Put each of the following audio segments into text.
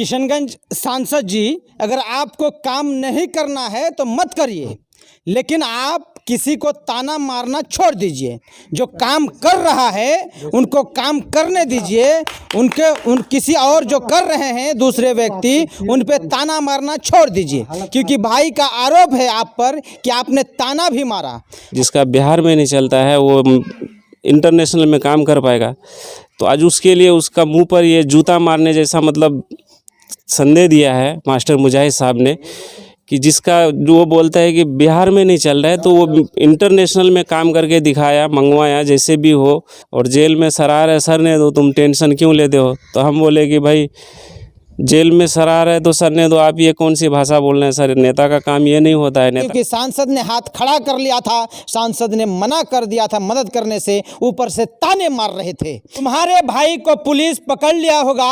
किशनगंज सांसद जी, अगर आपको काम नहीं करना है तो मत करिए, लेकिन आप किसी को ताना मारना छोड़ दीजिए। जो काम कर रहा है उनको काम करने दीजिए। किसी और जो कर रहे हैं दूसरे व्यक्ति, उन पे ताना मारना छोड़ दीजिए, क्योंकि भाई का आरोप है आप पर कि आपने ताना भी मारा। जिसका बिहार में नहीं चलता है वो इंटरनेशनल में काम कर पाएगा। तो आज उसके लिए उसका मुंह पर ये जूता मारने जैसा मतलब संदेह दिया है मास्टर मुजाहिद साहब ने, कि जिसका जो वो बोलता है कि बिहार में नहीं चल रहा है तो वो इंटरनेशनल में काम करके दिखाया, मंगवाया, जैसे भी हो, और जेल में सरार है, सर ने दो, तुम टेंशन क्यों लेते हो। तो हम बोले कि भाई जेल में सरार है तो सर ने दो, आप ये कौन सी भाषा बोल रहे हैं सर, नेता का काम ये नहीं होता है। क्योंकि सांसद ने हाथ खड़ा कर लिया था, सांसद ने मना कर दिया था मदद करने से, ऊपर से ताने मार रहे थे। तुम्हारे भाई को पुलिस पकड़ लिया होगा,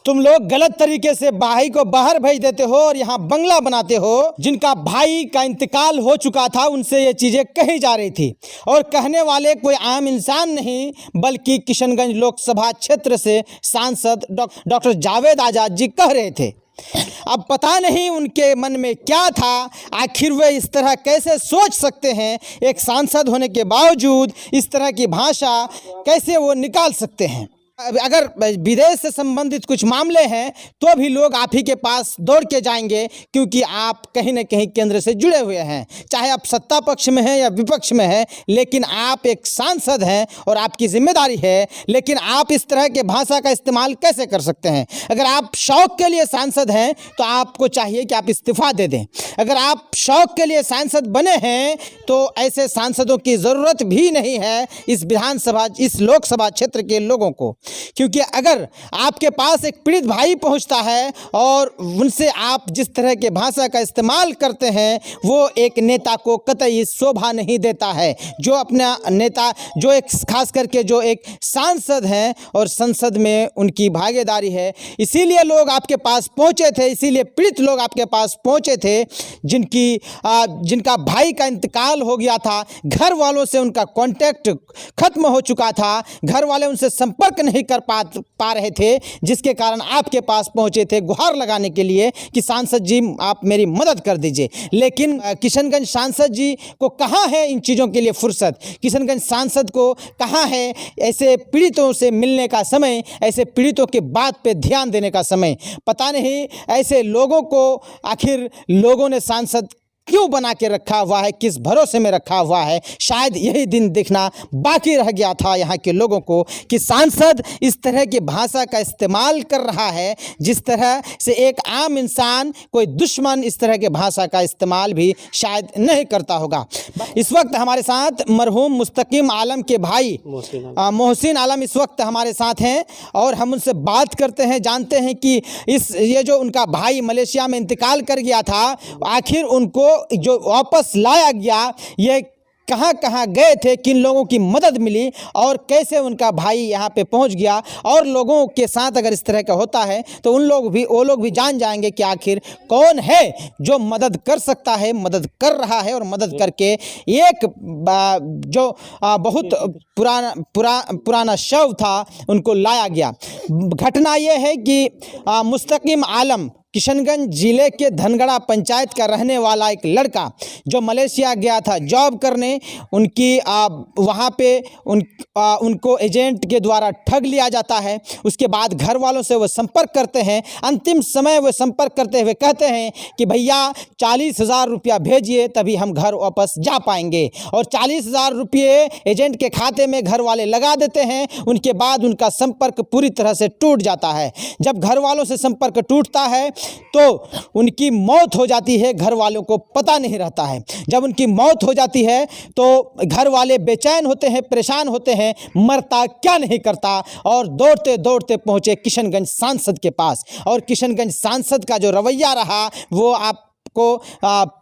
तुम लोग गलत तरीके से भाई को बाहर भेज देते हो और यहाँ बंगला बनाते हो। जिनका भाई का इंतकाल हो चुका था उनसे ये चीजें कही जा रही थी, और कहने वाले कोई आम इंसान नहीं बल्कि किशनगंज लोकसभा क्षेत्र से सांसद डॉक्टर जावेद आजाद जी कह रहे थे। अब पता नहीं उनके मन में क्या था, आखिर वे इस तरह कैसे सोच सकते हैं, एक सांसद होने के बावजूद इस तरह की भाषा कैसे वो निकाल सकते हैं। अगर विदेश से संबंधित कुछ मामले हैं तो भी लोग आप ही के पास दौड़ के जाएंगे, क्योंकि आप कहीं न कहीं केंद्र से जुड़े हुए हैं, चाहे आप सत्ता पक्ष में हैं या विपक्ष में हैं, लेकिन आप एक सांसद हैं और आपकी जिम्मेदारी है। लेकिन आप इस तरह के भाषा का इस्तेमाल कैसे कर सकते हैं? अगर आप शौक के लिए सांसद हैं तो आपको चाहिए कि आप इस्तीफा दे दें। अगर आप शौक के लिए सांसद बने हैं तो ऐसे सांसदों की ज़रूरत भी नहीं है इस विधानसभा, इस लोकसभा क्षेत्र के लोगों को। क्योंकि अगर आपके पास एक पीड़ित भाई पहुंचता है और उनसे आप जिस तरह के भाषा का इस्तेमाल करते हैं, वो एक नेता को कतई शोभा नहीं देता है। जो अपना नेता, जो एक खास करके जो एक सांसद हैं और संसद में उनकी भागीदारी है, इसीलिए लोग आपके पास पहुंचे थे, इसीलिए पीड़ित लोग आपके पास पहुंचे थे जिनका भाई का इंतकाल हो गया था, घर वालों से उनका कांटेक्ट खत्म हो चुका था, घर वाले उनसे संपर्क नहीं कर पा रहे थे, जिसके कारण आपके पास पहुंचे थे गुहार लगाने के लिए कि सांसद जी आप मेरी मदद कर दीजिए। लेकिन किशनगंज सांसद जी को कहाँ है इन चीज़ों के लिए फुर्सत? किशनगंज सांसद को कहाँ है ऐसे पीड़ितों से मिलने का समय, ऐसे पीड़ितों के बात पे ध्यान देने का समय? पता नहीं ऐसे लोगों को आखिर लोगों ने सांसद क्यों बना के रखा हुआ है, किस भरोसे में रखा हुआ है? शायद यही दिन देखना बाकी रह गया था यहाँ के लोगों को कि सांसद इस तरह की भाषा का इस्तेमाल कर रहा है, जिस तरह से एक आम इंसान, कोई दुश्मन इस तरह के भाषा का इस्तेमाल भी शायद नहीं करता होगा। इस वक्त हमारे साथ मरहूम मुस्तकीम आलम के भाई मोहसिन आलम इस वक्त हमारे साथ हैं और हम उनसे बात करते हैं, जानते हैं कि ये जो उनका भाई मलेशिया में इंतकाल कर गया था, आखिर उनको जो वापस लाया गया, ये कहाँ कहाँ गए थे, किन लोगों की मदद मिली और कैसे उनका भाई यहाँ पे पहुँच गया। और लोगों के साथ अगर इस तरह का होता है तो वो लोग भी जान जाएंगे कि आखिर कौन है जो मदद कर सकता है, मदद कर रहा है, और मदद करके एक जो बहुत पुराना शव था उनको लाया गया। घटना ये है कि मुस्तकीम आलम किशनगंज जिले के धनगढ़ा पंचायत का रहने वाला एक लड़का जो मलेशिया गया था जॉब करने, उनकी वहाँ पे उनको एजेंट के द्वारा ठग लिया जाता है। उसके बाद घर वालों से वो संपर्क करते हैं, अंतिम समय वो संपर्क करते हुए कहते हैं कि भैया 40,000 रुपया भेजिए तभी हम घर वापस जा पाएंगे, और 40,000 रुपये एजेंट के खाते में घर वाले लगा देते हैं। उनके बाद उनका संपर्क पूरी तरह से टूट जाता है। जब घर वालों से संपर्क टूटता है तो उनकी मौत हो जाती है, घर वालों को पता नहीं रहता है। जब उनकी मौत हो जाती है तो घर वाले बेचैन होते हैं, परेशान होते हैं, मरता क्या नहीं करता, और दौड़ते दौड़ते पहुंचे किशनगंज सांसद के पास। और किशनगंज सांसद का जो रवैया रहा वो आप को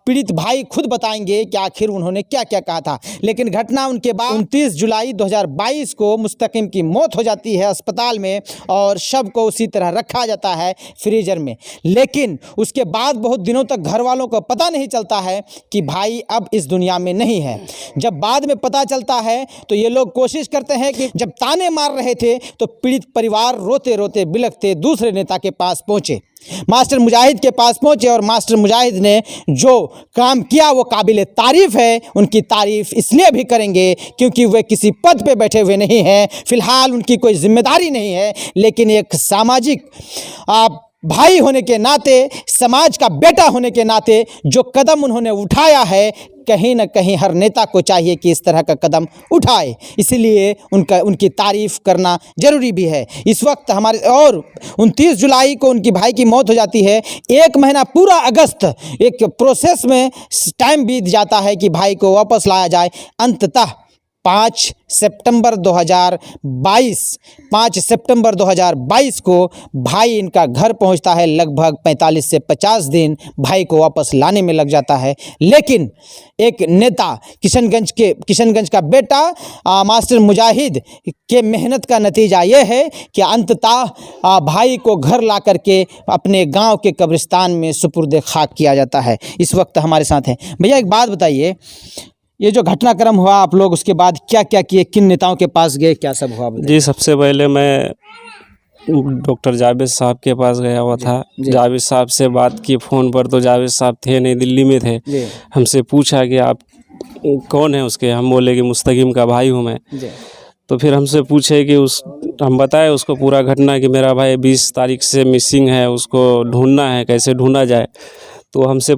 पीड़ित भाई खुद बताएंगे कि आखिर उन्होंने क्या क्या कहा था। लेकिन घटना उनके बाद 29 जुलाई 2022 को मुस्तकिम की मौत हो जाती है अस्पताल में और शव को उसी तरह रखा जाता है फ्रीजर में। लेकिन उसके बाद बहुत दिनों तक घर वालों को पता नहीं चलता है कि भाई अब इस दुनिया में नहीं है। जब बाद में पता चलता है तो ये लोग कोशिश करते हैं कि जब ताने मार रहे थे तो पीड़ित परिवार रोते रोते बिलखते दूसरे नेता के पास पहुंचे, मास्टर मुजाहिद के पास पहुंचे और मास्टर मुजाहिद ने जो काम किया वो काबिल तारीफ़ है। उनकी तारीफ़ इसलिए भी करेंगे क्योंकि वे किसी पद पे बैठे हुए नहीं हैं, फिलहाल उनकी कोई जिम्मेदारी नहीं है, लेकिन एक सामाजिक भाई होने के नाते, समाज का बेटा होने के नाते जो कदम उन्होंने उठाया है, कहीं ना कहीं हर नेता को चाहिए कि इस तरह का कदम उठाए। इसलिए उनकी तारीफ़ करना ज़रूरी भी है। इस वक्त हमारे और 29 जुलाई को उनकी भाई की मौत हो जाती है। 1 महीना पूरा अगस्त एक प्रोसेस में टाइम बीत जाता है कि भाई को वापस लाया जाए। अंततः 5 सितंबर 2022 को भाई इनका घर पहुंचता है। लगभग 45 से 50 दिन भाई को वापस लाने में लग जाता है। लेकिन एक नेता किशनगंज का बेटा मास्टर मुजाहिद के मेहनत का नतीजा ये है कि अंततः भाई को घर ला करके अपने गांव के कब्रिस्तान में सुपुर्द खाक किया जाता है। इस वक्त हमारे साथ हैं। भैया एक बात बताइए, ये जो घटनाक्रम हुआ आप लोग उसके बाद क्या क्या किए, किन नेताओं के पास गए, क्या सब हुआ? जी, सबसे पहले मैं डॉक्टर जावेद साहब के पास गया हुआ था। जावेद साहब से बात की फ़ोन पर, तो जावेद साहब थे नहीं, दिल्ली में थे। हमसे पूछा कि आप कौन हैं उसके, हम बोले कि मुस्तकीम का भाई हूँ मैं। तो फिर हमसे पूछे कि हम बताए उसको पूरा घटना कि मेरा भाई 20 तारीख से मिसिंग है, उसको ढूंढना है, कैसे ढूंढा जाए। तो हमसे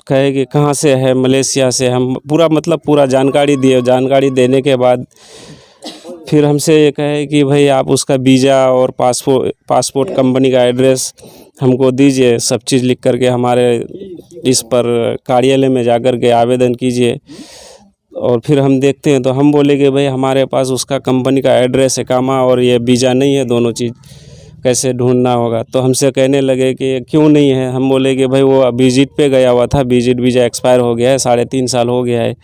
कहे कि कहाँ से है, मलेशिया से। हम पूरा जानकारी दिए। जानकारी देने के बाद फिर हमसे ये कहे कि भाई आप उसका वीज़ा और पासपोर्ट कंपनी का एड्रेस हमको दीजिए, सब चीज़ लिख करके हमारे इस पर कार्यालय में जा कर के आवेदन कीजिए और फिर हम देखते हैं। तो हम बोले कि भाई हमारे पास उसका कंपनी का एड्रेस, इकामा और ये वीज़ा नहीं है, दोनों चीज़ कैसे ढूंढना होगा। तो हमसे कहने लगे कि क्यों नहीं है। हम बोले कि भाई वो विजिट पे गया हुआ था, वीज़ा एक्सपायर हो गया है, 3.5 साल हो गया है,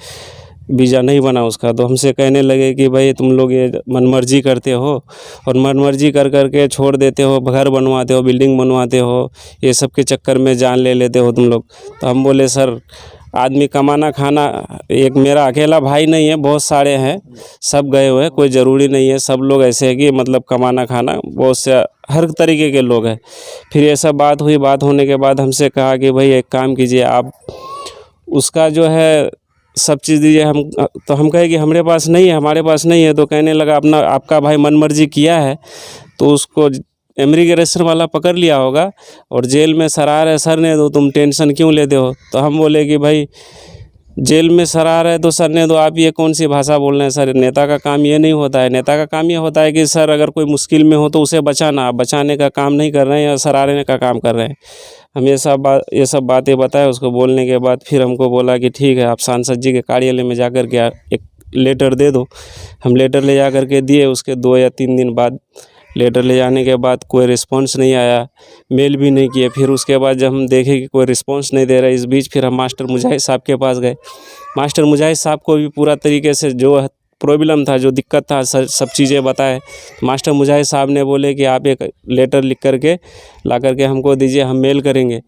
वीज़ा नहीं बना उसका। तो हमसे कहने लगे कि भाई तुम लोग ये मनमर्जी करते हो और मनमर्जी कर के छोड़ देते हो, घर बनवाते हो, बिल्डिंग बनवाते हो, ये सब के चक्कर में जान ले लेते हो तुम लोग। तो हम बोले सर आदमी कमाना खाना, एक मेरा अकेला भाई नहीं है, बहुत सारे हैं, सब गए हुए हैं, कोई ज़रूरी नहीं है। सब लोग ऐसे हैं कि मतलब कमाना खाना, बहुत से हर तरीके के लोग हैं। फिर ये सब बात हुई। बात होने के बाद हमसे कहा कि भाई एक काम कीजिए, आप उसका जो है सब चीज़ दीजिए। हम कहे कि हमारे पास नहीं है। तो कहने लगा आपका भाई मनमर्जी किया है तो उसको इमिग्रेशन वाला पकड़ लिया होगा और जेल में सरार है, सरने दो, तुम टेंशन क्यों लेते हो। तो हम बोले कि भाई जेल में सरार है तो सरने दो, आप ये कौन सी भाषा बोल रहे हैं सर। नेता का काम ये नहीं होता है। नेता का काम ये होता है कि सर अगर कोई मुश्किल में हो तो उसे बचाने का काम नहीं कर रहे हैं या सरारने का काम कर रहे हैं। हम ये सब बातें बताए उसको। बोलने के बाद फिर हमको बोला कि ठीक है, आप सांसद जी के कार्यालय में जाकर के एक लेटर दे दो। हम लेटर ले जा कर के दिए। उसके 2 या 3 दिन बाद लेटर ले जाने के बाद कोई रिस्पांस नहीं आया, मेल भी नहीं किए। फिर उसके बाद जब हम देखे कि कोई रिस्पांस नहीं दे रहा, इस बीच फिर हम मास्टर मुजाहिद साहब के पास गए। मास्टर मुजाहिद साहब को भी पूरा तरीके से जो प्रॉब्लम था, जो दिक्कत था, सब चीज़ें बताए। मास्टर मुजाहिद साहब ने बोले कि आप एक लेटर लिख करके ला करके हमको दीजिए, हम मेल करेंगे।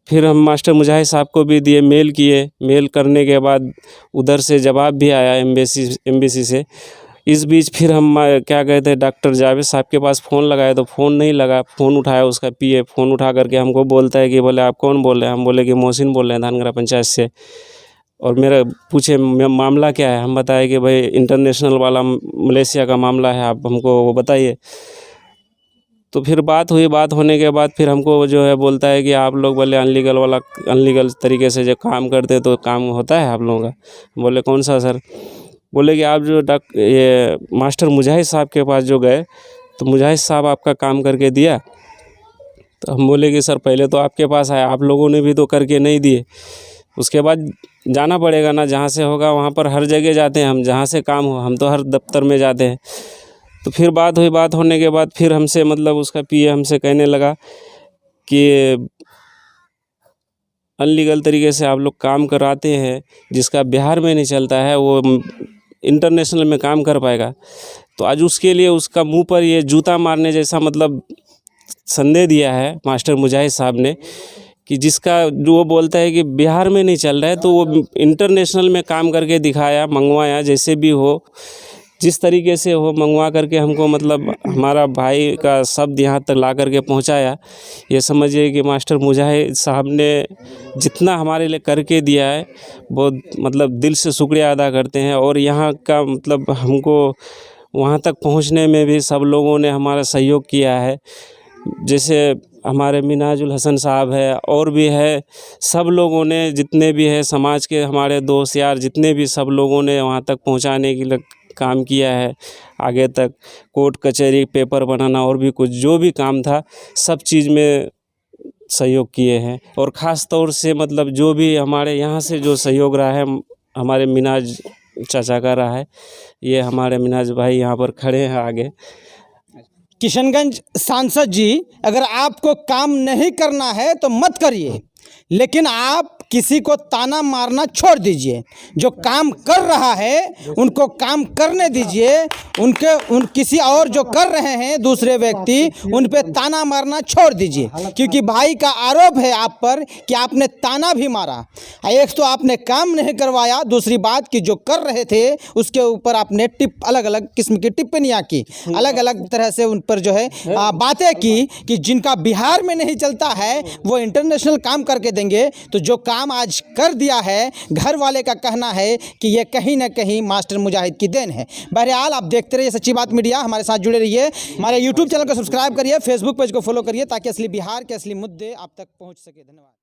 फिर हम मास्टर मुजाहिद साहब को भी दिए, मेल किए। मेल करने के बाद उधर से जवाब भी आया एम्बेसी से। इस बीच फिर हम क्या कहते हैं डॉक्टर जावेद साहब के पास फ़ोन लगाए तो फ़ोन नहीं लगा। फ़ोन उठाया उसका पीए, फ़ोन उठा करके हमको बोलता है कि बोले आप कौन बोल रहे हैं। हम बोले कि मोहसिन बोल रहे हैं धानगरा पंचायत से। और मेरा पूछे मामला क्या है। हम बताए कि भाई इंटरनेशनल वाला मलेशिया का मामला है, आप हमको वो बताइए। तो फिर बात हुई। बात होने के बाद फिर हमको जो है बोलता है कि आप लोग बोले अनलीगल तरीके से जो काम करते तो काम होता है आप लोगों का। बोले कौन सा सर। बोले कि आप जो ये मास्टर मुजाहिद साहब के पास जो गए तो मुजाहिद साहब आपका काम करके दिया। तो हम बोले कि सर पहले तो आपके पास आया, आप लोगों ने भी तो करके नहीं दिए। उसके बाद जाना पड़ेगा ना, जहाँ से होगा वहाँ पर हर जगह जाते हैं हम, जहाँ से काम हो हम तो हर दफ्तर में जाते हैं। तो फिर बात हुई। बात होने के बाद फिर हमसे मतलब उसका पीए हमसे कहने लगा कि अनलीगल तरीके से आप लोग काम कराते हैं, जिसका बिहार में नहीं चलता है वो इंटरनेशनल में काम कर पाएगा। तो आज उसके लिए उसका मुंह पर ये जूता मारने जैसा मतलब संदेह दिया है मास्टर मुजाहिद साहब ने, कि जिसका जो वो बोलता है कि बिहार में नहीं चल रहा है तो वो इंटरनेशनल में काम करके दिखाया, मंगवाया, जैसे भी हो, जिस तरीके से हो मंगवा करके हमको मतलब हमारा भाई का शब्द यहाँ तक ला करके पहुँचाया। ये समझिए कि मास्टर मुजाहिद साहब ने जितना हमारे लिए करके दिया है बहुत मतलब दिल से शुक्रिया अदा करते हैं। और यहाँ का मतलब हमको वहाँ तक पहुँचने में भी सब लोगों ने हमारा सहयोग किया है, जैसे हमारे मिनाजुल हसन साहब है और भी है, सब लोगों ने जितने भी है समाज के हमारे दोस्त यार जितने भी सब लोगों ने वहाँ तक पहुँचाने के लिए काम किया है। आगे तक कोर्ट कचहरी पेपर बनाना और भी कुछ जो भी काम था सब चीज़ में सहयोग किए हैं। और ख़ास तौर से मतलब जो भी हमारे यहाँ से जो सहयोग रहा है हमारे मिनाज चाचा का रहा है। ये हमारे मिनाज भाई यहाँ पर खड़े हैं आगे। किशनगंज सांसद जी, अगर आपको काम नहीं करना है तो मत करिए, लेकिन आप किसी को ताना मारना छोड़ दीजिए। जो काम कर रहा है उनको काम करने दीजिए। किसी और जो कर रहे हैं दूसरे व्यक्ति उन पे ताना मारना छोड़ दीजिए, क्योंकि भाई का आरोप है आप पर कि आपने ताना भी मारा। एक तो आपने काम नहीं करवाया, दूसरी बात कि जो कर रहे थे उसके ऊपर आपने अलग अलग किस्म की टिप्पणियाँ की, अलग अलग तरह से उन पर जो है बातें की कि जिनका बिहार में नहीं चलता है वो इंटरनेशनल काम करके देंगे। तो जो काम आज कर दिया है, घर वाले का कहना है कि ये कहीं ना कहीं मास्टर मुजाहिद की देन है। बहरहाल आप देखते रहिए सच्ची बात मीडिया, हमारे साथ जुड़े रहिए, हमारे यूट्यूब चैनल को सब्सक्राइब करिए, फेसबुक पेज को फॉलो करिए, ताकि असली बिहार के असली मुद्दे आप तक पहुंच सके। धन्यवाद।